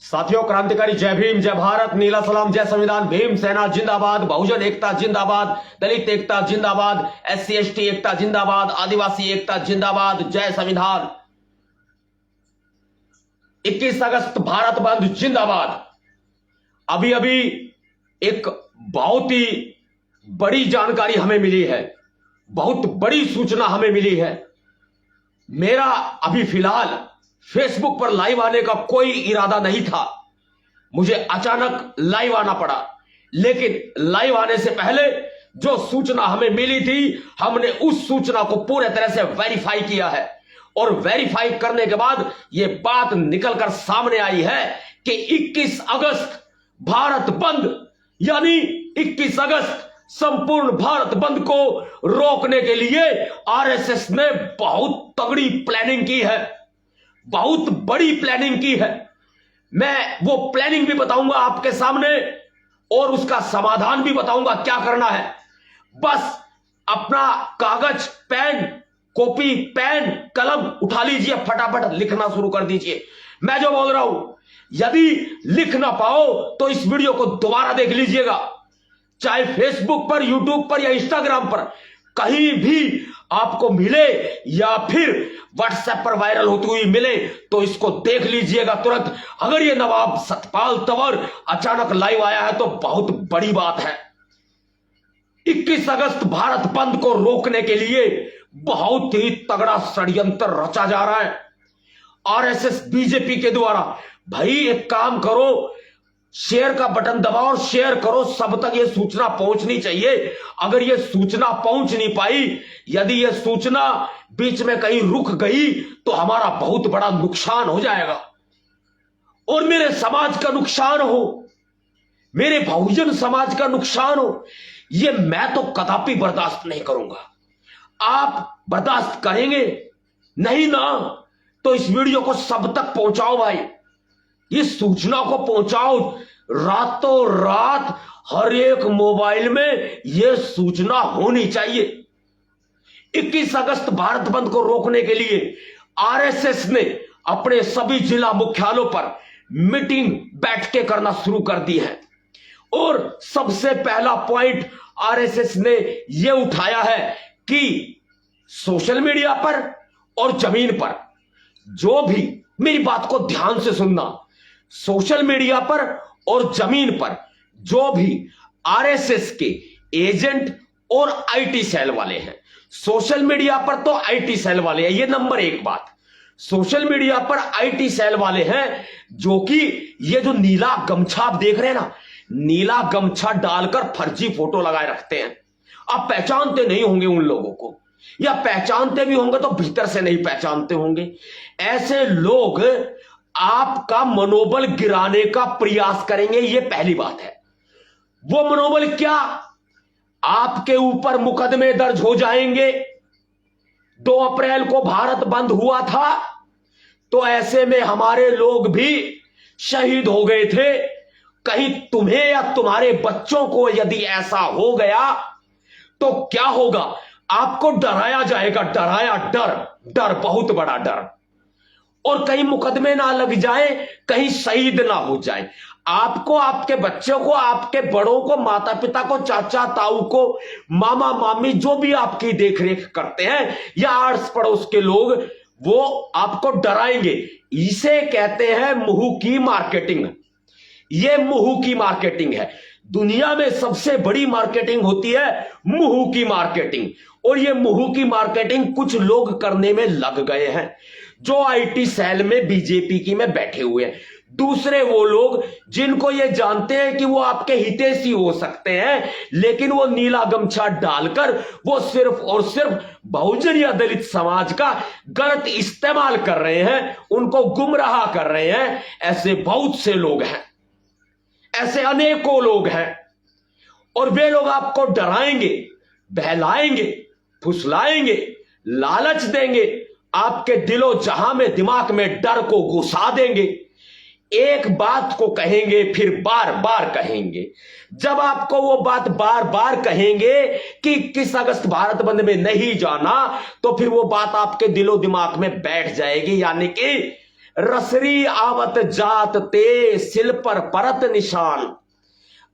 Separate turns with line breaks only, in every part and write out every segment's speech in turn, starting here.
साथियों, क्रांतिकारी जय भीम, जय भारत, नीला सलाम, जय संविधान, भीम सेना जिंदाबाद, बहुजन एकता जिंदाबाद, दलित एकता जिंदाबाद, SC ST एकता जिंदाबाद, आदिवासी एकता जिंदाबाद, जय संविधान। 21 अगस्त भारत बंद जिंदाबाद। अभी अभी एक बहुत ही बड़ी जानकारी हमें मिली है, बहुत बड़ी सूचना हमें मिली है। मेरा अभी फिलहाल फेसबुक पर लाइव आने का कोई इरादा नहीं था, मुझे अचानक लाइव आना पड़ा। लेकिन लाइव आने से पहले जो सूचना हमें मिली थी, हमने उस सूचना को पूरे तरह से वेरीफाई किया है और वेरीफाई करने के बाद यह बात निकलकर सामने आई है कि 21 अगस्त भारत बंद, यानी 21 अगस्त संपूर्ण भारत बंद को रोकने के लिए RSS ने बहुत तगड़ी प्लानिंग की है, बहुत बड़ी प्लानिंग की है। मैं वो प्लानिंग भी बताऊंगा आपके सामने और उसका समाधान भी बताऊंगा क्या करना है। बस अपना कागज, पेन, कॉपी, पेन, कलम उठा लीजिए, फटाफट लिखना शुरू कर दीजिए। मैं जो बोल रहा हूं, यदि लिख ना पाओ तो इस वीडियो को दोबारा देख लीजिएगा, चाहे फेसबुक पर, यूट्यूब पर या इंस्टाग्राम पर, कहीं भी आपको मिले या फिर व्हाट्सएप पर वायरल होती हुई मिले तो इसको देख लीजिएगा तुरंत। अगर ये नवाब सतपाल तंवर अचानक लाइव आया है तो बहुत बड़ी बात है। 21 अगस्त भारत बंद को रोकने के लिए बहुत ही तगड़ा षड्यंत्र रचा जा रहा है RSS बीजेपी के द्वारा। भाई एक काम करो, शेयर का बटन दबाओ और शेयर करो, सब तक यह सूचना पहुंचनी चाहिए। अगर यह सूचना पहुंच नहीं पाई, यदि यह सूचना बीच में कहीं रुक गई तो हमारा बहुत बड़ा नुकसान हो जाएगा और मेरे समाज का नुकसान हो, मेरे बहुजन समाज का नुकसान हो। यह मैं तो कदापि बर्दाश्त नहीं करूंगा। आप बर्दाश्त करेंगे नहीं ना, तो इस वीडियो को सब तक पहुंचाओ भाई, इस सूचना को पहुंचाओ। रातों रात हर एक मोबाइल में यह सूचना होनी चाहिए। 21 अगस्त भारत बंद को रोकने के लिए RSS ने अपने सभी जिला मुख्यालयों पर मीटिंग बैठकें करना शुरू कर दी है और सबसे पहला पॉइंट RSS ने यह उठाया है कि सोशल मीडिया पर और जमीन पर जो भी, मेरी बात को ध्यान से सुनना, सोशल मीडिया पर और जमीन पर जो भी RSS के एजेंट और IT सेल वाले हैं, सोशल मीडिया पर तो IT सेल वाले हैं, ये नंबर एक बात। सोशल मीडिया पर IT सेल वाले हैं जो कि ये जो नीला गमछा आप देख रहे हैं ना, नीला गमछा डालकर फर्जी फोटो लगाए रखते हैं। आप पहचानते नहीं होंगे उन लोगों को, या पहचानते भी होंगे तो भीतर से नहीं पहचानते होंगे। ऐसे लोग आपका मनोबल गिराने का प्रयास करेंगे, यह पहली बात है। वो मनोबल क्या? आपके ऊपर मुकदमे दर्ज हो जाएंगे। 2 अप्रैल को भारत बंद हुआ था तो ऐसे में हमारे लोग भी शहीद हो गए थे। कहीं तुम्हें या तुम्हारे बच्चों को यदि ऐसा हो गया तो क्या होगा? आपको डराया जाएगा, डराया, डर, बहुत बड़ा डर। और कहीं मुकदमे ना लग जाए, कहीं शहीद ना हो जाए। आपको, आपके बच्चों को, आपके बड़ों को, माता पिता को, चाचा ताऊ को, मामा मामी जो भी आपकी देखरेख करते हैं या आस पड़ोस के लोग, वो आपको डराएंगे। इसे कहते हैं मुंह की मार्केटिंग। ये मुंह की मार्केटिंग है। दुनिया में सबसे बड़ी मार्केटिंग होती है मुंह की मार्केटिंग, और ये मुंह की मार्केटिंग कुछ लोग करने में लग गए हैं जो IT सेल में बीजेपी की में बैठे हुए हैं। दूसरे वो लोग जिनको ये जानते हैं कि वो आपके हितैषी हो सकते हैं, लेकिन वो नीला गमछा डालकर वो सिर्फ और सिर्फ बहुजन या दलित समाज का गलत इस्तेमाल कर रहे हैं, उनको गुमराह कर रहे हैं। ऐसे बहुत से लोग हैं, ऐसे अनेकों लोग हैं, और वे लोग आपको डराएंगे, बहलाएंगे, फुसलाएंगे, लालच देंगे, आपके दिलो जहां में, दिमाग में डर को घुसा देंगे। एक बात को कहेंगे फिर बार बार कहेंगे। जब आपको वो बात बार बार कहेंगे कि 21 अगस्त भारत बंद में नहीं जाना, तो फिर वो बात आपके दिलो दिमाग में बैठ जाएगी, यानी कि रसरी आवत जात ते सिल पर परत निशान।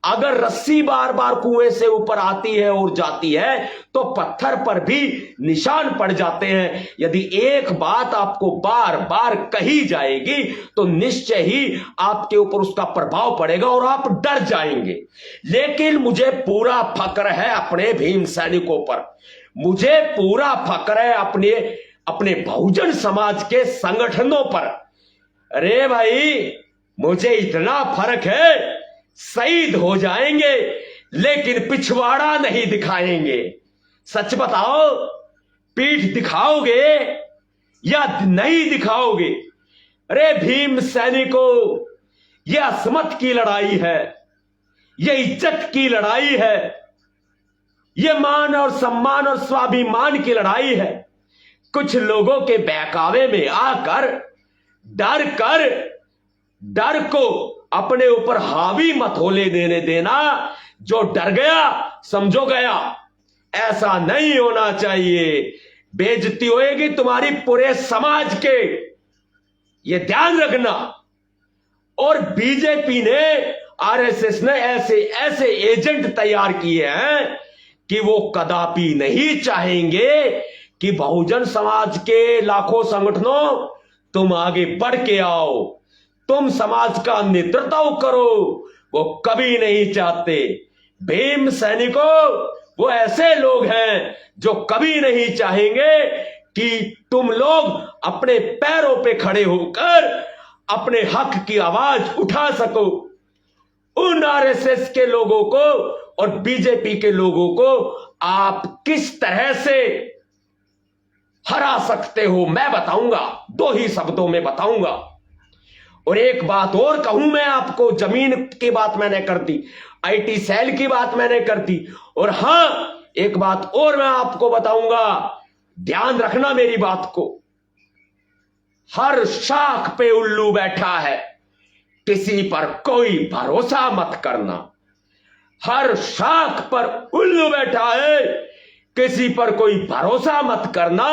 अगर रस्सी बार बार कुएं से ऊपर आती है और जाती है तो पत्थर पर भी निशान पड़ जाते हैं। यदि एक बात आपको बार बार कही जाएगी तो निश्चय ही आपके ऊपर उसका प्रभाव पड़ेगा और आप डर जाएंगे। लेकिन मुझे पूरा फक्र है अपने भीम सैनिकों पर, मुझे पूरा फक्र है अपने बहुजन समाज के संगठनों पर। अरे भाई, मुझे इतना फर्क है, शहीद हो जाएंगे लेकिन पिछवाड़ा नहीं दिखाएंगे। सच बताओ, पीठ दिखाओगे या नहीं दिखाओगे? अरे भीम सैनिकों, यह असमत की लड़ाई है, यह इज्जत की लड़ाई है, यह मान और सम्मान और स्वाभिमान की लड़ाई है। कुछ लोगों के बहकावे में आकर डर को अपने ऊपर हावी मत होने देना। जो डर गया समझो गया, ऐसा नहीं होना चाहिए। बेइज्जती होएगी तुम्हारी पूरे समाज के, ये ध्यान रखना। और बीजेपी ने, आरएसएस ने ऐसे एजेंट तैयार किए हैं कि वो कदापि नहीं चाहेंगे कि बहुजन समाज के लाखों संगठनों तुम आगे बढ़ के आओ, तुम समाज का नेतृत्व करो। वो कभी नहीं चाहते। भीम सैनिकों, वो ऐसे लोग हैं जो कभी नहीं चाहेंगे कि तुम लोग अपने पैरों पे खड़े होकर अपने हक की आवाज उठा सको। उन आरएसएस के लोगों को और बीजेपी के लोगों को आप किस तरह से हरा सकते हो, मैं बताऊंगा, 2 ही शब्दों में बताऊंगा। और एक बात और कहूं मैं आपको, जमीन की बात मैंने कर दी, आईटी सेल की बात मैंने कर दी, और हां, एक बात और मैं आपको बताऊंगा, ध्यान रखना मेरी बात को। हर शाख पे उल्लू बैठा है, किसी पर कोई भरोसा मत करना। हर शाख पर उल्लू बैठा है, किसी पर कोई भरोसा मत करना।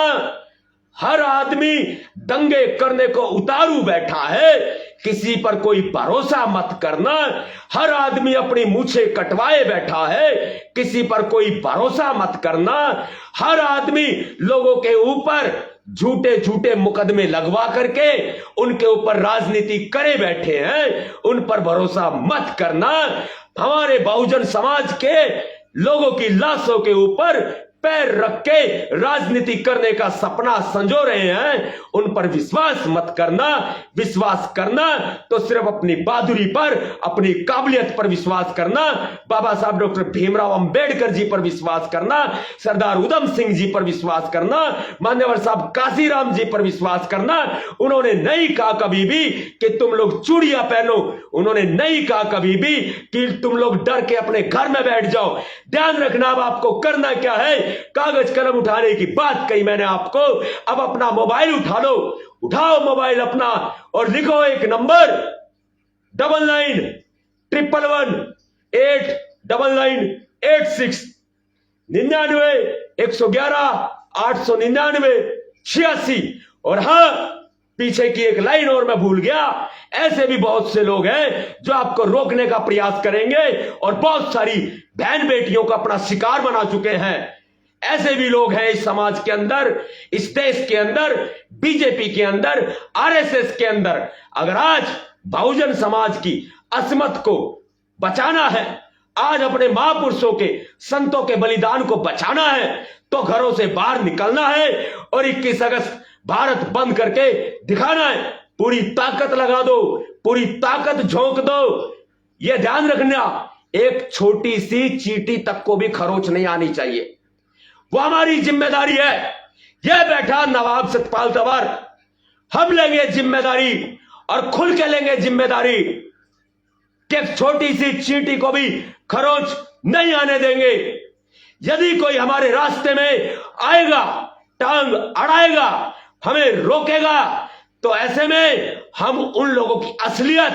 हर आदमी दंगे करने को उतारू बैठा है, किसी पर कोई भरोसा मत करना। हर आदमी अपनी मूछें कटवाए बैठा है, किसी पर कोई भरोसा मत करना। हर आदमी लोगों के ऊपर झूठे झूठे मुकदमे लगवा करके उनके ऊपर राजनीति करे बैठे हैं, उन पर भरोसा मत करना। हमारे बहुजन समाज के लोगों की लाशों के ऊपर पैर रख के राजनीति करने का सपना संजो रहे हैं, उन पर विश्वास मत करना। विश्वास करना तो सिर्फ अपनी बहादुरी पर, अपनी काबिलियत पर विश्वास करना। बाबा साहब डॉक्टर भीमराव अंबेडकर जी पर विश्वास करना, सरदार उधम सिंह जी पर विश्वास करना, मान्यवर साहब काशीराम जी पर विश्वास करना। उन्होंने नहीं कहा कभी भी कि तुम लोग चूड़ियां पहनो, उन्होंने नहीं कहा कभी भी कि तुम लोग डर के अपने घर में बैठ जाओ। ध्यान रखना, अब आपको करना क्या है, कागज कलम उठाने की बात कही मैंने आपको। अब अपना मोबाइल उठा लो, उठाओ मोबाइल अपना और लिखो एक नंबर 9911189986 99-111-899-86। और हां, पीछे की एक लाइन और मैं भूल गया, ऐसे भी बहुत से लोग हैं जो आपको रोकने का प्रयास करेंगे और बहुत सारी बहन बेटियों को अपना शिकार बना चुके हैं। ऐसे भी लोग हैं इस समाज के अंदर, इस देश के अंदर, बीजेपी के अंदर, आरएसएस के अंदर। अगर आज बहुजन समाज की अजमत को बचाना है, आज अपने महापुरुषों के, संतों के बलिदान को बचाना है, तो घरों से बाहर निकलना है और 21 अगस्त भारत बंद करके दिखाना है। पूरी ताकत लगा दो, पूरी ताकत झोंक दो। यह ध्यान रखना, एक छोटी सी चींटी तक को भी खरोच नहीं आनी चाहिए, वो हमारी जिम्मेदारी है। यह बैठा नवाब सतपाल तंवर, हम लेंगे जिम्मेदारी और खुल के लेंगे जिम्मेदारी कि एक छोटी सी चींटी को भी खरोच नहीं आने देंगे। यदि कोई हमारे रास्ते में आएगा, टांग अड़ाएगा, हमें रोकेगा, तो ऐसे में हम उन लोगों की असलियत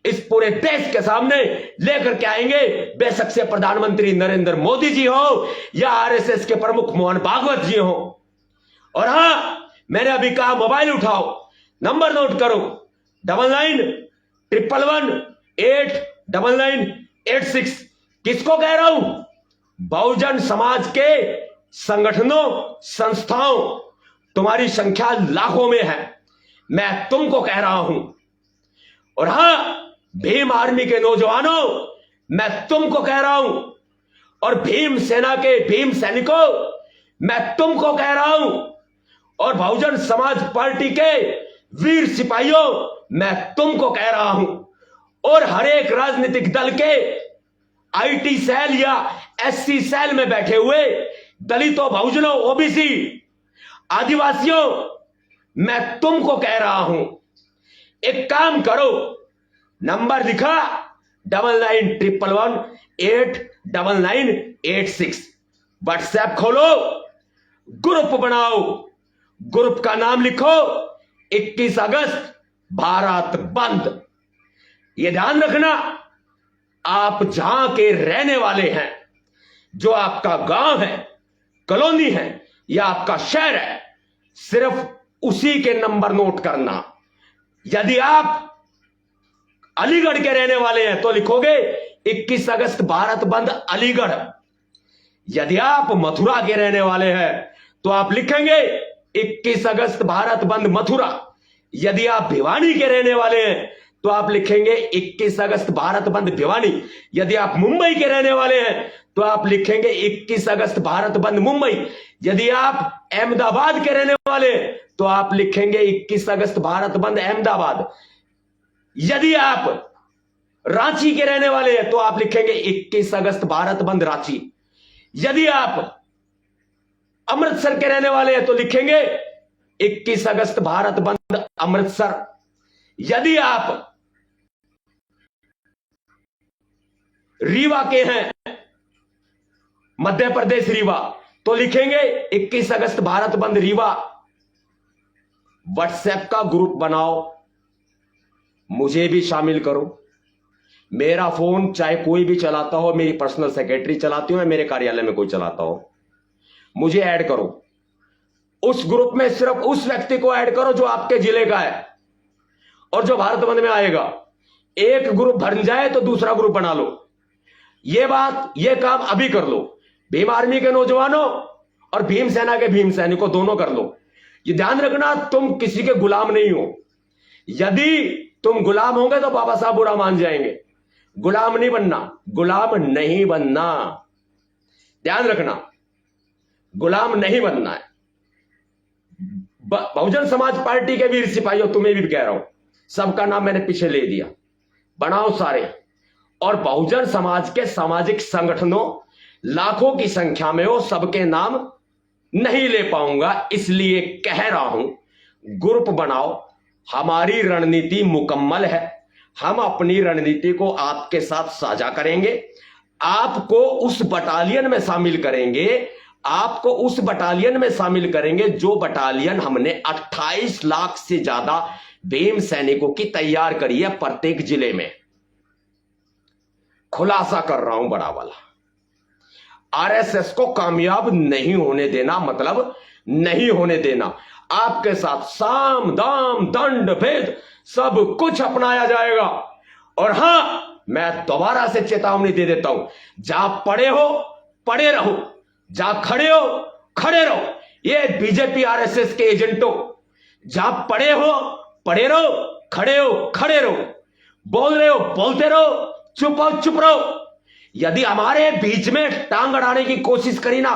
इस पूरे देश के सामने लेकर के आएंगे। बेशक से प्रधानमंत्री नरेंद्र मोदी जी हो या आरएसएस के प्रमुख मोहन भागवत जी हो। और हां, मैंने अभी कहा मोबाइल उठाओ, नंबर नोट करो 9911889986। किसको कह रहा हूं? बहुजन समाज के संगठनों, संस्थाओं, तुम्हारी संख्या लाखों में है, मैं तुमको कह रहा हूं। और हां, भीम आर्मी के नौजवानों, मैं तुमको कह रहा हूं। और भीम सेना के भीम सैनिकों, मैं तुमको कह रहा हूं। और बहुजन समाज पार्टी के वीर सिपाहियों, मैं तुमको कह रहा हूं। और हर एक राजनीतिक दल के आईटी सेल या एससी सेल में बैठे हुए दलितों, बहुजनों, ओबीसी, आदिवासियों, मैं तुमको कह रहा हूं, एक काम करो, नंबर लिखा 9911189986, व्हाट्सएप खोलो, ग्रुप बनाओ, ग्रुप का नाम लिखो 21 अगस्त भारत बंद। यह ध्यान रखना, आप जहां के रहने वाले हैं, जो आपका गांव है, कॉलोनी है या आपका शहर है, सिर्फ उसी के नंबर नोट करना। यदि आप अलीगढ़ के रहने वाले हैं तो लिखोगे 21 अगस्त भारत बंद अलीगढ़। यदि आप मथुरा के रहने वाले हैं तो आप लिखेंगे 21 अगस्त भारत बंद मथुरा। यदि आप भिवानी के रहने वाले हैं तो आप लिखेंगे 21 अगस्त भारत बंद भिवानी। यदि आप मुंबई के रहने वाले हैं तो आप लिखेंगे 21 अगस्त भारत बंद मुंबई। यदि आप अहमदाबाद के रहने वाले हैं तो आप लिखेंगे 21 अगस्त भारत बंद अहमदाबाद। यदि आप रांची के रहने वाले हैं तो आप लिखेंगे 21 अगस्त भारत बंद रांची। यदि आप अमृतसर के रहने वाले हैं तो लिखेंगे 21 अगस्त भारत बंद अमृतसर। यदि आप रीवा के हैं, मध्य प्रदेश रीवा, तो लिखेंगे 21 अगस्त भारत बंद रीवा। व्हाट्सएप का ग्रुप बनाओ, मुझे भी शामिल करो। मेरा फोन चाहे कोई भी चलाता हो, मेरी पर्सनल सेक्रेटरी चलाती हो या मेरे कार्यालय में कोई चलाता हो, मुझे ऐड करो। उस ग्रुप में सिर्फ उस व्यक्ति को ऐड करो जो आपके जिले का है और जो भारत बंद में आएगा। एक ग्रुप भर जाए तो दूसरा ग्रुप बना लो। ये काम अभी कर लो। भीम आर्मी के नौजवानों और भीम सेना के भीम सैनिकों दोनों कर लो। ये ध्यान रखना, तुम किसी के गुलाम नहीं हो। यदि तुम गुलाम होंगे तो बाबा साहब बुरा मान जाएंगे। गुलाम नहीं बनना, गुलाम नहीं बनना, ध्यान रखना, गुलाम नहीं बनना है। बहुजन समाज पार्टी के वीर सिपाहियों, तुम्हें भी कह रहा हूं, सबका नाम मैंने पीछे ले दिया, बनाओ सारे। और बहुजन समाज के सामाजिक संगठनों लाखों की संख्या में हो, सबके नाम नहीं ले पाऊंगा, इसलिए कह रहा हूं ग्रुप बनाओ। हमारी रणनीति मुकम्मल है, हम अपनी रणनीति को आपके साथ साझा करेंगे। आपको उस बटालियन में शामिल करेंगे, आपको उस बटालियन में शामिल करेंगे जो बटालियन हमने 28 लाख से ज्यादा भीम सैनिकों की तैयार करी है प्रत्येक जिले में। खुलासा कर रहा हूं बड़ा वाला, आरएसएस को कामयाब नहीं होने देना, मतलब नहीं होने देना। आपके साथ साम दाम दंड भेद सब कुछ अपनाया जाएगा। और हां, मैं दोबारा से चेतावनी दे देता हूं, जहां पड़े हो पड़े रहो, जहां खड़े हो खड़े रहो। ये बीजेपी आरएसएस के एजेंटों, जहां पड़े हो पड़े रहो, खड़े हो खड़े रहो, बोल रहे हो बोलते रहो, चुप हो चुप रहो। यदि हमारे बीच में टांग अड़ाने की कोशिश करी ना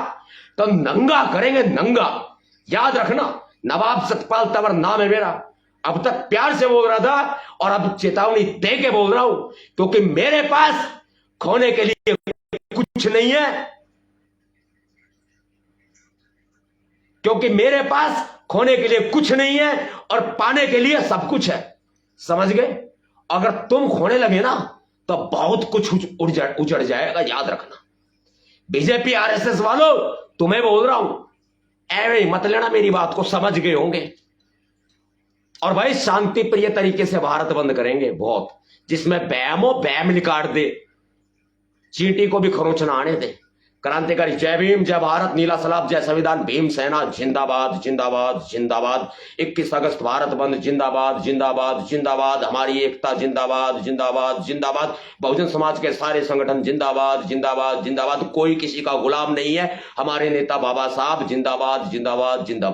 तो नंगा करेंगे, नंगा। याद रखना, नवाब सतपाल तंवर नाम है मेरा। अब तक प्यार से बोल रहा था और अब चेतावनी दे के बोल रहा हूं, क्योंकि मेरे पास खोने के लिए कुछ नहीं है, क्योंकि मेरे पास खोने के लिए कुछ नहीं है और पाने के लिए सब कुछ है। समझ गए? अगर तुम खोने लगे ना तो बहुत कुछ उजड़ जाएगा, याद रखना। बीजेपी आरएसएस वालों, तुम्हें बोल रहा हूं, ऐवे मत लेना मेरी बात को, समझ गए होंगे। और भाई शांति प्रिय तरीके से भारत बंद करेंगे, बहुत, जिसमें बैम निकाल दे, चींटी को भी खरोंच ना आने दे। क्रांतिकारी जय भीम, जय भारत, नीला सलाब, जय संविधान, भीम सेना जिंदाबाद जिंदाबाद जिंदाबाद। 21 अगस्त भारत बंद जिंदाबाद जिंदाबाद जिंदाबाद। हमारी एकता जिंदाबाद जिंदाबाद जिंदाबाद। बहुजन समाज के सारे संगठन जिंदाबाद जिंदाबाद जिंदाबाद। कोई किसी का गुलाम नहीं है। हमारे नेता बाबा साहब जिंदाबाद जिंदाबाद जिंदाबाद।